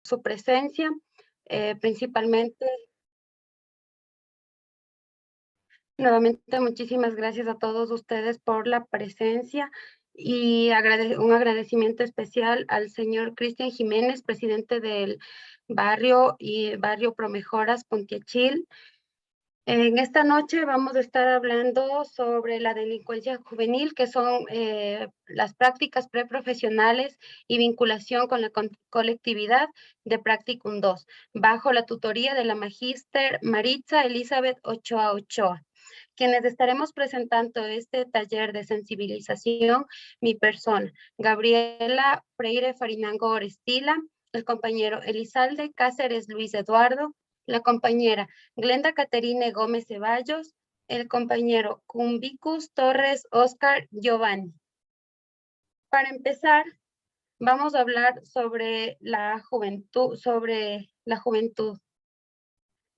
su presencia, principalmente. Nuevamente, muchísimas gracias a todos ustedes por la presencia y un agradecimiento especial al señor Cristian Jiménez, presidente del barrio Promejoras, Pontiachil. En esta noche vamos a estar hablando sobre la delincuencia juvenil, que son las prácticas preprofesionales y vinculación con la colectividad de Practicum 2, bajo la tutoría de la magíster Maritza Elizabeth Ochoa Ochoa. Quienes estaremos presentando este taller de sensibilización, mi persona, Gabriela Freire Farinango Orestila, el compañero Elizalde Cáceres Luis Eduardo, la compañera Glenda Caterine Gómez Ceballos, el compañero Cumbicus Torres Oscar Giovanni. Para empezar, vamos a hablar sobre la juventud,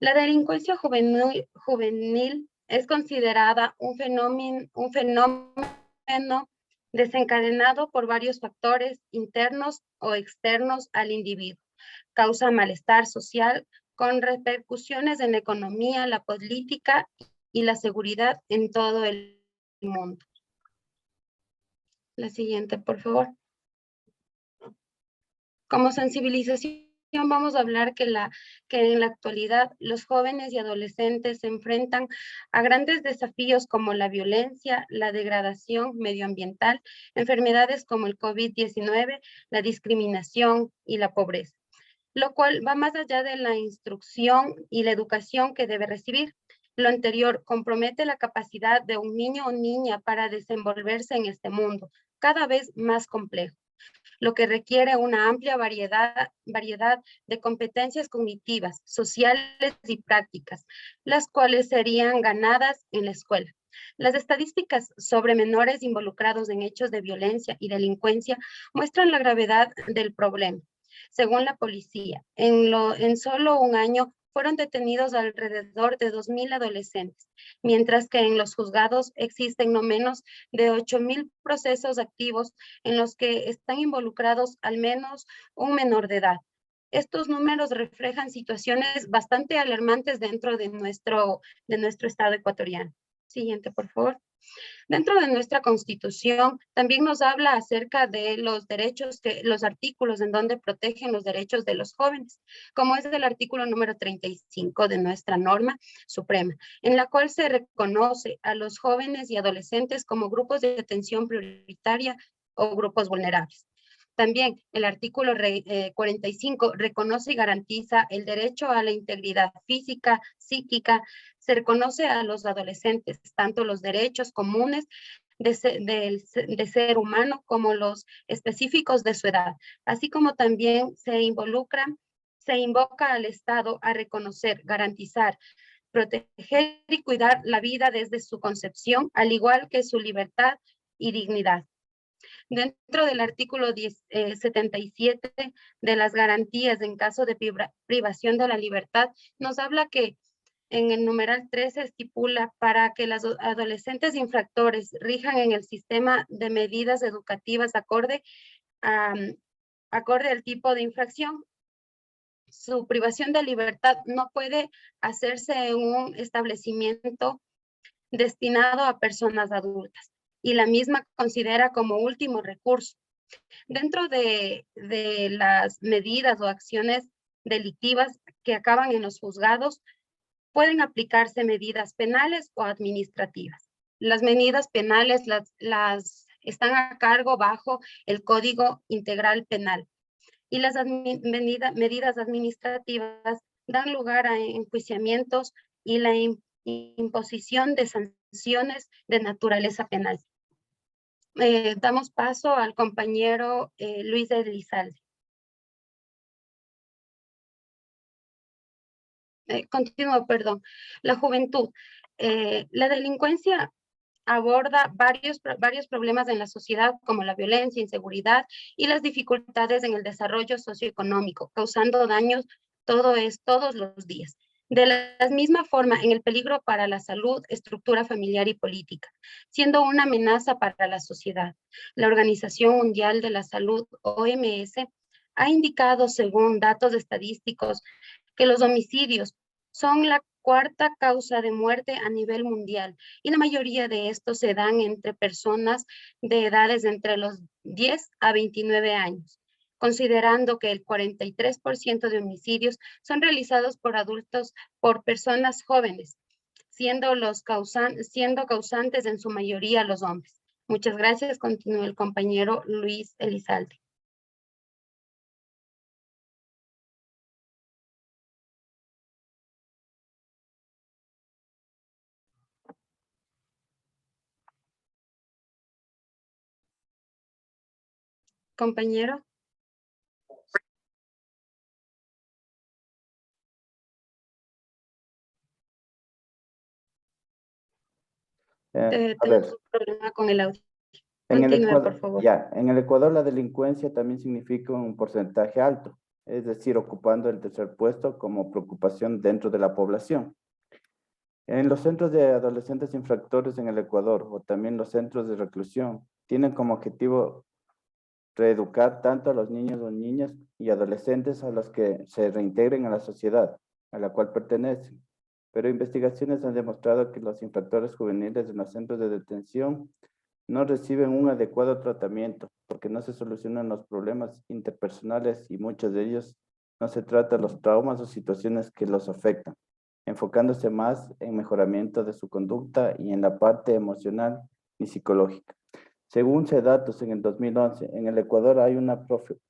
La delincuencia juvenil es considerada un fenómeno desencadenado por varios factores internos o externos al individuo. Causa malestar social con repercusiones en la economía, la política y la seguridad en todo el mundo. La siguiente, por favor. Como sensibilización vamos a hablar que en la actualidad los jóvenes y adolescentes se enfrentan a grandes desafíos como la violencia, la degradación medioambiental, enfermedades como el COVID-19, la discriminación y la pobreza, lo cual va más allá de la instrucción y la educación que debe recibir. Lo anterior compromete la capacidad de un niño o niña para desenvolverse en este mundo, cada vez más complejo, lo que requiere una amplia variedad de competencias cognitivas, sociales y prácticas, las cuales serían ganadas en la escuela. Las estadísticas sobre menores involucrados en hechos de violencia y delincuencia muestran la gravedad del problema. Según la policía, en solo un año fueron detenidos alrededor de 2,000 adolescentes, mientras que en los juzgados existen no menos de 8,000 procesos activos en los que están involucrados al menos un menor de edad. Estos números reflejan situaciones bastante alarmantes dentro de nuestro estado ecuatoriano. Siguiente, por favor. Dentro de nuestra Constitución también nos habla acerca de los derechos, los artículos en donde protegen los derechos de los jóvenes, como es el artículo número 35 de nuestra norma suprema, en la cual se reconoce a los jóvenes y adolescentes como grupos de atención prioritaria o grupos vulnerables. También el artículo 45 reconoce y garantiza el derecho a la integridad física, psíquica. Se reconoce a los adolescentes tanto los derechos comunes de ser humano como los específicos de su edad, así como también se invoca al Estado a reconocer, garantizar, proteger y cuidar la vida desde su concepción, al igual que su libertad y dignidad. Dentro del artículo 77 de las garantías en caso de privación de la libertad, nos habla que en el numeral 13 estipula para que los adolescentes infractores rijan en el sistema de medidas educativas acorde al tipo de infracción. Su privación de libertad no puede hacerse en un establecimiento destinado a personas adultas y la misma considera como último recurso. Dentro de las medidas o acciones delictivas que acaban en los juzgados, pueden aplicarse medidas penales o administrativas. Las medidas penales las están a cargo bajo el Código Integral Penal y las medidas administrativas dan lugar a enjuiciamientos y la imposición de sanciones de naturaleza penal. Damos paso al compañero Luis Elizalde. Continúo, perdón. La juventud. La delincuencia aborda varios problemas en la sociedad, como la violencia, inseguridad y las dificultades en el desarrollo socioeconómico, causando daños todos los días. De la misma forma, en el peligro para la salud, estructura familiar y política, siendo una amenaza para la sociedad. La Organización Mundial de la Salud, OMS, ha indicado, según datos estadísticos, que los homicidios son la cuarta causa de muerte a nivel mundial y la mayoría de estos se dan entre personas de edades entre los 10 a 29 años, considerando que el 43% de homicidios son realizados por adultos, por personas jóvenes, siendo causantes en su mayoría los hombres. Muchas gracias. Continúa el compañero Luis Elizalde. Compañero. A Tenemos ver, un problema con el audio. en el Continúe, por Ecuador, favor. ya, en el Ecuador la delincuencia también significa un porcentaje alto, es decir, ocupando el tercer puesto como preocupación dentro de la población. En los centros de adolescentes infractores en el Ecuador o también los centros de reclusión tienen como objetivo reeducar tanto a los niños o niñas y adolescentes a los que se reintegren a la sociedad a la cual pertenecen. Pero investigaciones han demostrado que los infractores juveniles en los centros de detención no reciben un adecuado tratamiento porque no se solucionan los problemas interpersonales y muchos de ellos no se tratan los traumas o situaciones que los afectan, enfocándose más en mejoramiento de su conducta y en la parte emocional y psicológica. Según datos en el 2011, en el Ecuador hay una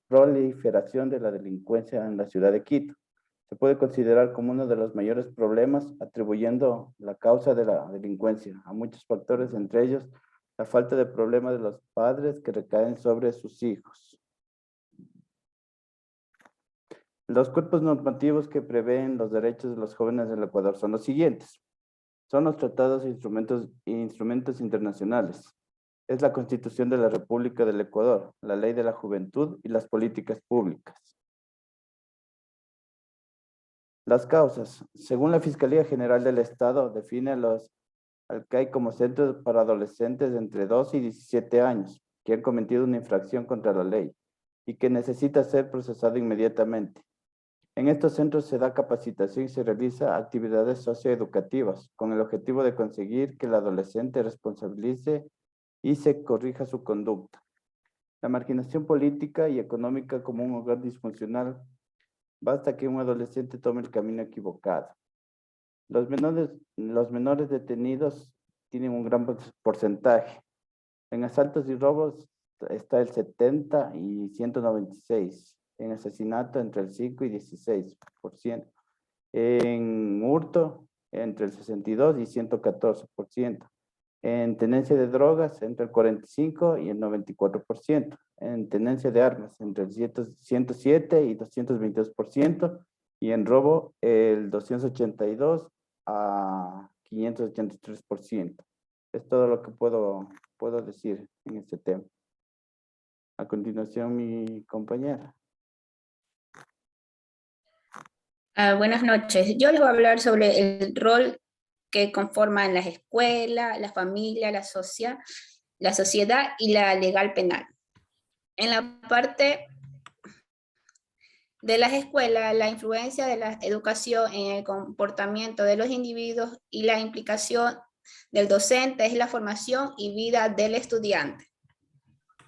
proliferación de la delincuencia en la ciudad de Quito. Se puede considerar como uno de los mayores problemas, atribuyendo la causa de la delincuencia a muchos factores, entre ellos la falta de problemas de los padres que recaen sobre sus hijos. Los cuerpos normativos que prevén los derechos de los jóvenes del Ecuador son los siguientes. Son los tratados e instrumentos internacionales. Es la Constitución de la República del Ecuador, la Ley de la Juventud y las políticas públicas. Las causas. Según la Fiscalía General del Estado, define a los Alcai como centros para adolescentes de entre 2 y 17 años que han cometido una infracción contra la ley y que necesita ser procesado inmediatamente. En estos centros se da capacitación y se realiza actividades socioeducativas con el objetivo de conseguir que el adolescente responsabilice y se corrija su conducta. La marginación política y económica como un hogar disfuncional, basta que un adolescente tome el camino equivocado. Los menores detenidos tienen un gran porcentaje. En asaltos y robos está el 70 y 196. En asesinato entre el 5 y 16%. En hurto entre el 62 y 114%. En tenencia de drogas entre el 45 y el 94%. En tenencia de armas entre el 107 y 222%. Y en robo el 282 a 583%. Es todo lo que puedo decir en este tema. A continuación, mi compañera. Buenas noches. Yo les voy a hablar sobre el rol que conforman las escuelas, la familia, la sociedad y la legal penal. En la parte de las escuelas, la influencia de la educación en el comportamiento de los individuos y la implicación del docente es la formación y vida del estudiante.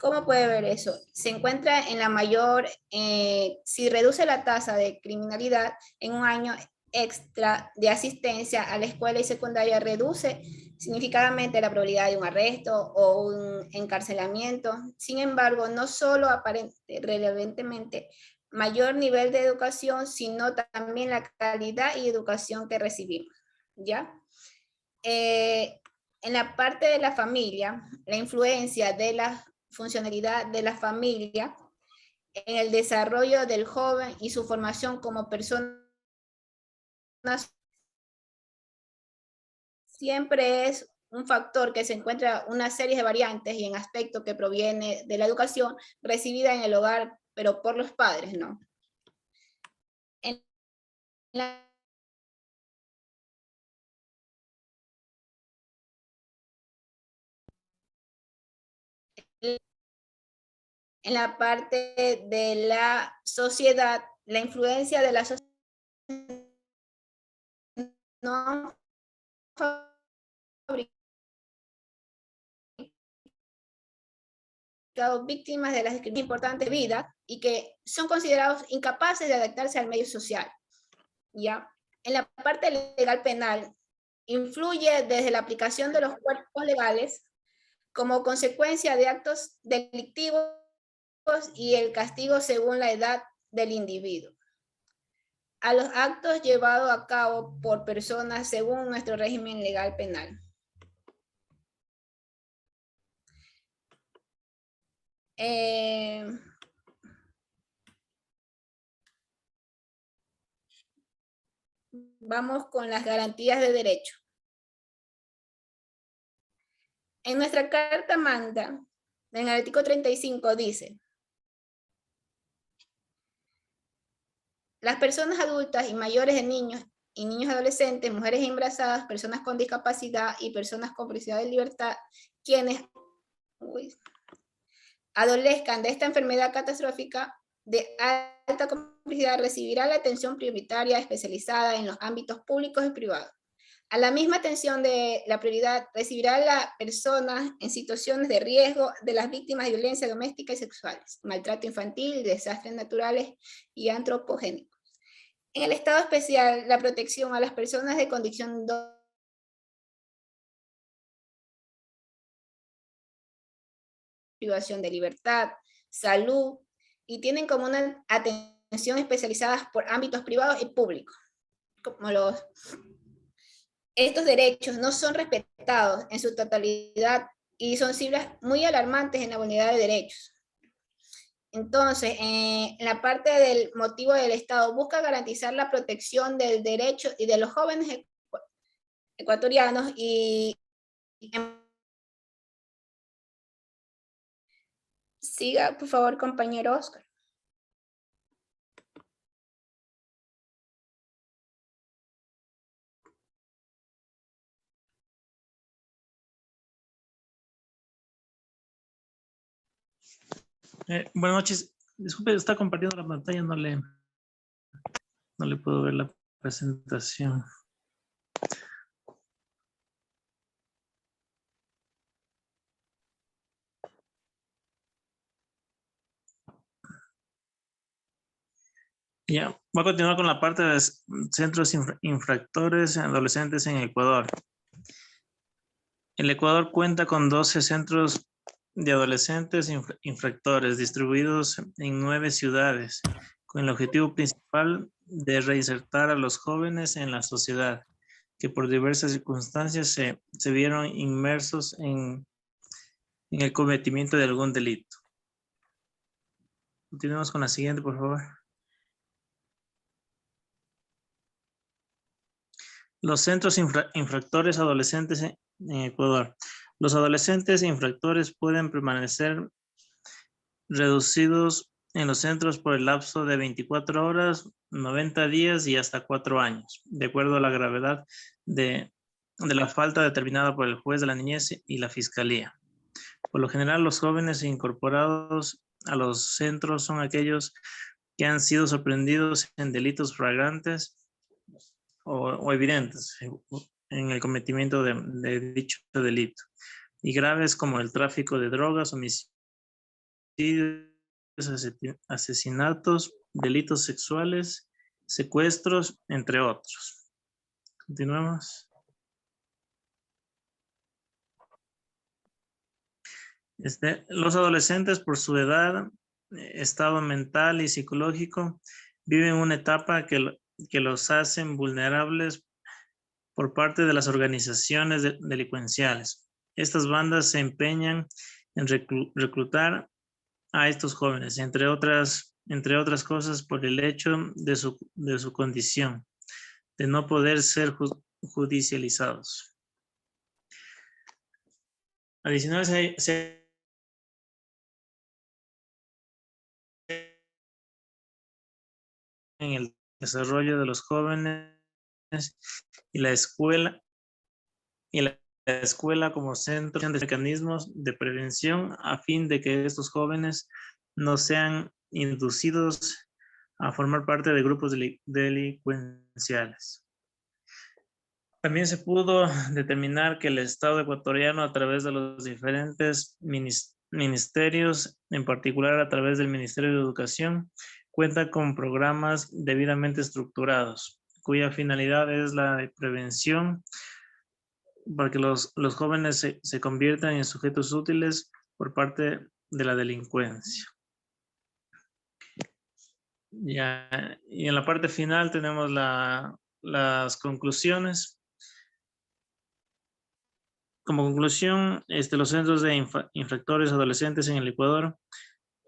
¿Cómo puede ver eso? Se encuentra en la mayor, si reduce la tasa de criminalidad en un año extra de asistencia a la escuela y secundaria, reduce significativamente la probabilidad de un arresto o un encarcelamiento. Sin embargo, no solo aparente relevantemente mayor nivel de educación, sino también la calidad y educación que recibimos, ¿ya? En la parte de la familia, la influencia de la funcionalidad de la familia en el desarrollo del joven y su formación como persona siempre es un factor que se encuentra una serie de variantes y en aspectos que proviene de la educación recibida en el hogar, pero por los padres, ¿no? En la En la parte de la sociedad, la influencia de la sociedad no víctimas de las discriminaciones importantes de vida y que son considerados incapaces de adaptarse al medio social. ¿Ya? En la parte legal penal, influye desde la aplicación de los cuerpos legales como consecuencia de actos delictivos y el castigo según la edad del individuo. A los actos llevados a cabo por personas según nuestro régimen legal penal. Vamos con las garantías de derecho. En nuestra Carta Magna, en el artículo 35 dice: las personas adultas y mayores de niños y niños adolescentes, mujeres embarazadas, personas con discapacidad y personas con privacidad de libertad, quienes adolezcan de esta enfermedad catastrófica de alta complejidad recibirá la atención prioritaria especializada en los ámbitos públicos y privados. A la misma atención de la prioridad recibirá la persona en situaciones de riesgo de las víctimas de violencia doméstica y sexuales, maltrato infantil, desastres naturales y antropogénicos. En el estado especial, la protección a las personas de condición privación de libertad, salud, y tienen como una atención especializada por ámbitos privados y públicos. Como estos derechos no son respetados en su totalidad y son cifras muy alarmantes en la vulnerabilidad de derechos. Entonces, en la parte del motivo del Estado busca garantizar la protección del derecho y de los jóvenes ecuatorianos y siga, por favor, compañero Oscar. Buenas noches. Disculpe, está compartiendo la pantalla, no le puedo ver la presentación. Ya, voy a continuar con la parte de centros infractores adolescentes en Ecuador. El Ecuador cuenta con 12 centros de adolescentes infractores distribuidos en 9 ciudades, con el objetivo principal de reinsertar a los jóvenes en la sociedad, que por diversas circunstancias se vieron inmersos en el cometimiento de algún delito. Continuemos con la siguiente, por favor. Los centros infractores adolescentes en Ecuador. Los adolescentes infractores pueden permanecer reducidos en los centros por el lapso de 24 horas, 90 días y hasta 4 años, de acuerdo a la gravedad de la falta determinada por el juez de la niñez y la fiscalía. Por lo general, los jóvenes incorporados a los centros son aquellos que han sido sorprendidos en delitos flagrantes o evidentes en el cometimiento de dicho delito, y graves como el tráfico de drogas, homicidios, asesinatos, delitos sexuales, secuestros, entre otros. Continuamos. Los adolescentes, por su edad, estado mental y psicológico, viven una etapa que los hacen vulnerables por parte de las organizaciones delincuenciales. Estas bandas se empeñan en reclutar a estos jóvenes, entre otras cosas, por el hecho de su condición, de no poder ser judicializados. Adicionalmente, en el desarrollo de los jóvenes y la escuela como centro de mecanismos de prevención a fin de que estos jóvenes no sean inducidos a formar parte de grupos delincuenciales. También se pudo determinar que el Estado ecuatoriano, a través de los diferentes ministerios, en particular a través del Ministerio de Educación, cuenta con programas debidamente estructurados, cuya finalidad es la de prevención para que los jóvenes se conviertan en sujetos útiles por parte de la delincuencia. Ya, y en la parte final tenemos las conclusiones. Como conclusión, los centros de infractores adolescentes en el Ecuador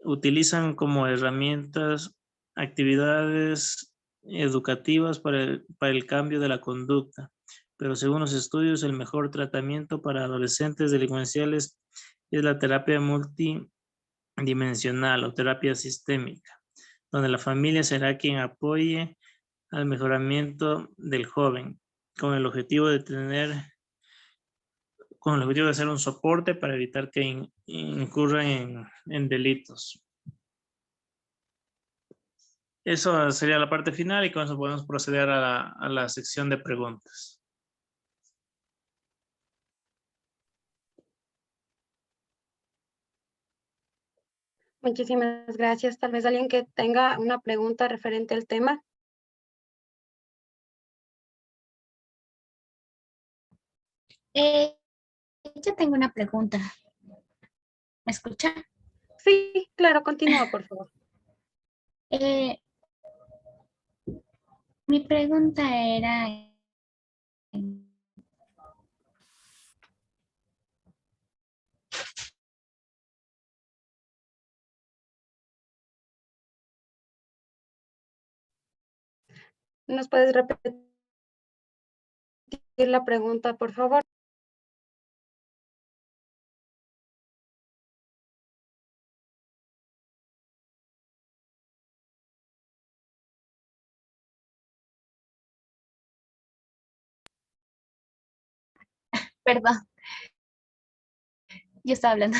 utilizan como herramientas actividades educativas para el cambio de la conducta, pero según los estudios, el mejor tratamiento para adolescentes delincuenciales es la terapia multidimensional o terapia sistémica, donde la familia será quien apoye al mejoramiento del joven, con el objetivo de ser un soporte para evitar que incurran en delitos. Eso sería la parte final y con eso podemos proceder a la sección de preguntas. Muchísimas gracias. Tal vez alguien que tenga una pregunta referente al tema. Yo tengo una pregunta. ¿Me escucha? Sí, claro, continúa, por favor. Mi pregunta era... ¿Nos puedes repetir la pregunta, por favor? Perdón, yo estaba hablando.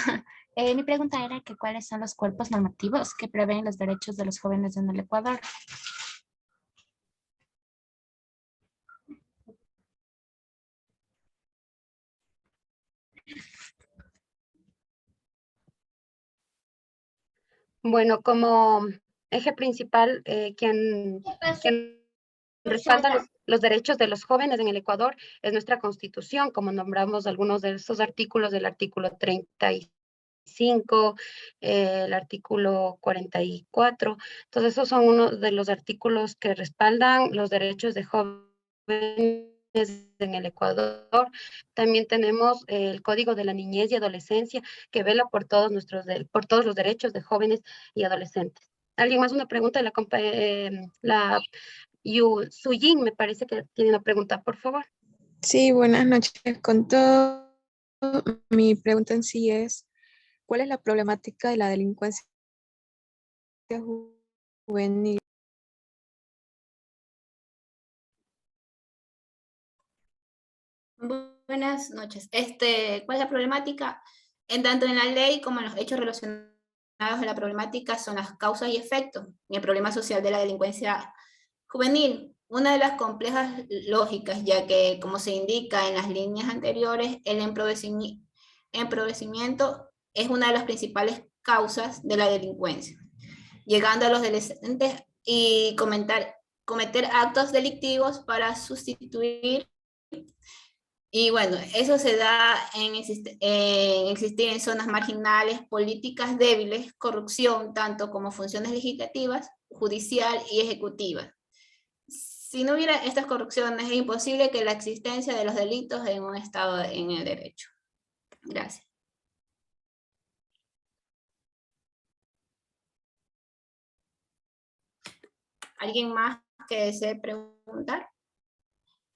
Mi pregunta era que cuáles son los cuerpos normativos que prevén los derechos de los jóvenes en el Ecuador. Bueno, como eje principal, quien respalda los derechos de los jóvenes en el Ecuador es nuestra Constitución, como nombramos algunos de estos artículos, del artículo 35, el artículo 44. Entonces, esos son uno de los artículos que respaldan los derechos de jóvenes en el Ecuador. También tenemos el Código de la Niñez y Adolescencia, que vela por todos los derechos de jóvenes y adolescentes. ¿Alguien más? Una pregunta de la Sujin, me parece que tiene una pregunta, por favor. Sí, buenas noches. Con todo, mi pregunta en sí es, ¿cuál es la problemática de la delincuencia juvenil? Buenas noches. ¿Cuál es la problemática? Tanto en la ley como en los hechos relacionados a la problemática son las causas y efectos y el problema social de la delincuencia juvenil. Una de las complejas lógicas, ya que, como se indica en las líneas anteriores, el empobrecimiento es una de las principales causas de la delincuencia, llegando a los adolescentes y cometer actos delictivos para sustituir. Y bueno, eso se da en existir en zonas marginales, políticas débiles, corrupción, tanto como funciones legislativas, judicial y ejecutiva. Si no hubiera estas corrupciones, es imposible que la existencia de los delitos en un Estado en el derecho. Gracias. ¿Alguien más que desee preguntar?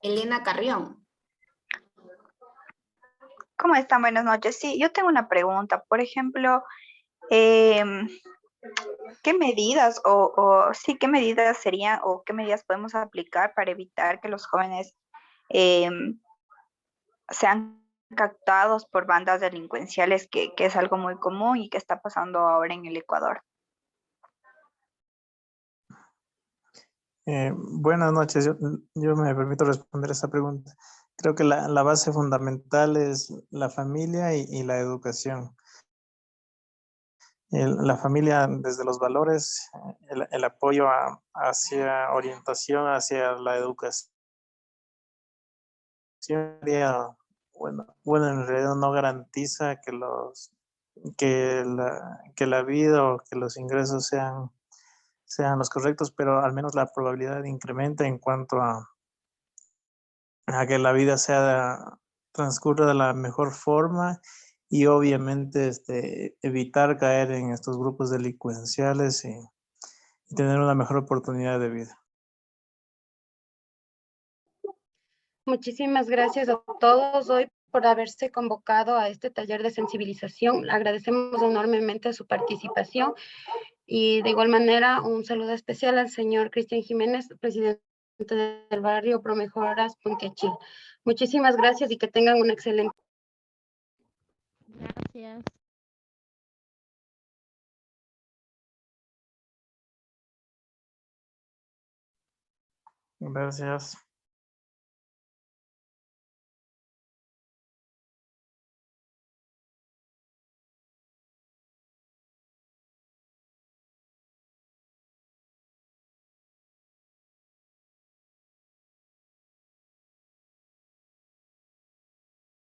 Elena Carrión. ¿Cómo están? Buenas noches. Sí, yo tengo una pregunta. Por ejemplo, ¿qué medidas qué medidas serían o qué medidas podemos aplicar para evitar que los jóvenes sean captados por bandas delincuenciales, que es algo muy común y que está pasando ahora en el Ecuador? Buenas noches, yo me permito responder esta pregunta. Creo que la base fundamental es la familia y la educación. La familia desde los valores, el apoyo hacia orientación, hacia la educación. Bueno, en realidad no garantiza que la vida o que los ingresos sean los correctos, pero al menos la probabilidad incrementa en cuanto a que la vida transcurra de la mejor forma y obviamente evitar caer en estos grupos delincuenciales y tener una mejor oportunidad de vida. Muchísimas gracias a todos hoy por haberse convocado a este taller de sensibilización. Agradecemos enormemente su participación y de igual manera un saludo especial al señor Cristian Jiménez, presidente del barrio Promejoras Puntiachí. Muchísimas gracias y que tengan un excelente. Gracias. Gracias.